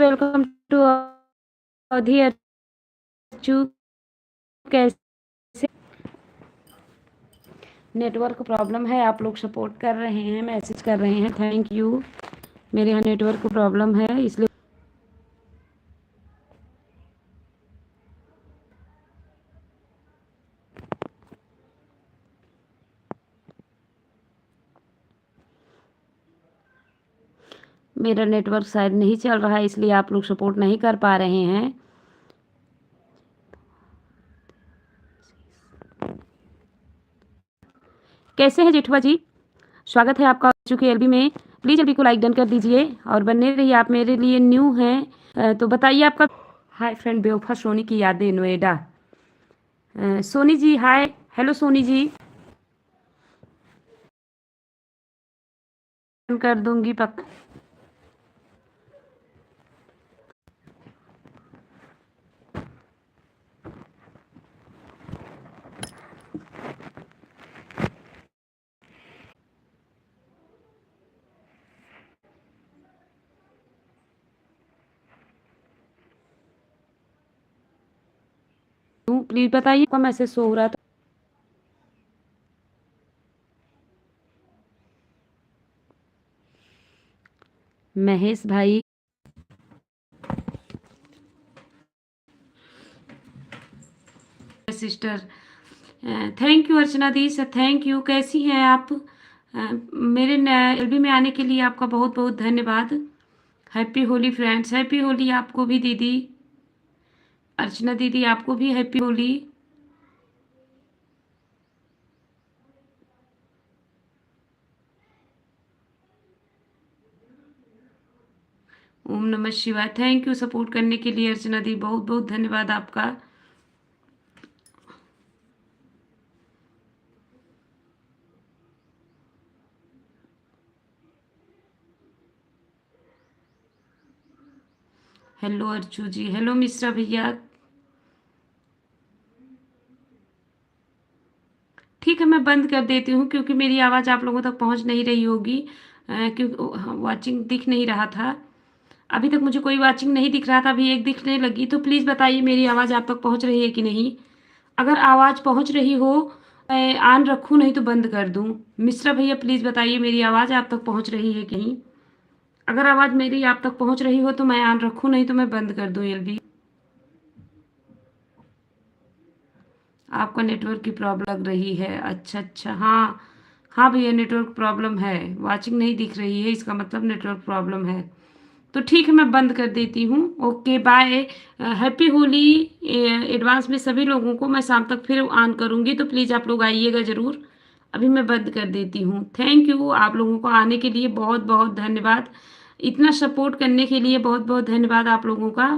Welcome to अवधि अर्चू। कैसे? Network problem है, आप लोग सपोर्ट कर रहे हैं, मैसेज कर रहे हैं, थैंक यू। मेरे यहाँ नेटवर्क प्रॉब्लम है इसलिए मेरा नेटवर्क शायद नहीं चल रहा है, इसलिए आप लोग सपोर्ट नहीं कर पा रहे हैं। कैसे हैं जेठवा जी? स्वागत है आपका चूँकि एलबी में। प्लीज़ एलबी को लाइक डन कर दीजिए और बने रहिए, आप मेरे लिए न्यू हैं। तो बताइए आपका। हाय फ्रेंड बेवफा सोनी की यादें नोएडा। सोनी जी हाय। हेलो सोनी जी। कर दूंगी पक्का। प्लीज़ बताइए, आपका मैसेज शो हो रहा था। महेश भाई sister, thank you Archana the sir, thank you. कैसी हैं आप? मेरे एलबी में आने के लिए आपका बहुत बहुत धन्यवाद। Happy Holi friends, happy Holi आपको भी दीदी। अर्चना दीदी आपको भी हैप्पी होली। ओम नमः शिवाय। थैंक यू सपोर्ट करने के लिए अर्चना दी, बहुत बहुत धन्यवाद आपका। हेलो अर्चू जी, हेलो मिश्रा भैया। ठीक है, मैं बंद कर देती हूँ क्योंकि मेरी आवाज़ आप लोगों तक पहुँच नहीं रही होगी, क्योंकि वॉचिंग दिख नहीं रहा था। अभी तक मुझे कोई वॉचिंग नहीं दिख रहा था, अभी एक दिखने लगी। तो प्लीज़ बताइए मेरी आवाज़ आप तक पहुँच रही है कि नहीं। अगर आवाज़ पहुँच रही हो, मैं ऑन रखूँ, नहीं तो बंद कर दूँ। मिश्रा भैया प्लीज़ बताइए मेरी आवाज़ आप तक पहुँच रही है कि नहीं। अगर आवाज़ मेरी आप तक पहुँच रही हो तो मैं ऑन रखूँ, नहीं तो मैं बंद कर दूँ एलबी। आपका नेटवर्क की प्रॉब्लम लग रही है। अच्छा अच्छा, हाँ हाँ भैया, नेटवर्क प्रॉब्लम है, वॉचिंग नहीं दिख रही है, इसका मतलब नेटवर्क प्रॉब्लम है। तो ठीक है, मैं बंद कर देती हूँ। Okay bye. Happy Holi advance में सभी लोगों को। मैं शाम तक फिर ऑन करूँगी, तो प्लीज़ आप लोग आइएगा ज़रूर। अभी मैं बंद कर देती हूँ। थैंक यू आप लोगों को आने के लिए, बहुत बहुत धन्यवाद। इतना सपोर्ट करने के लिए बहुत बहुत धन्यवाद आप लोगों का।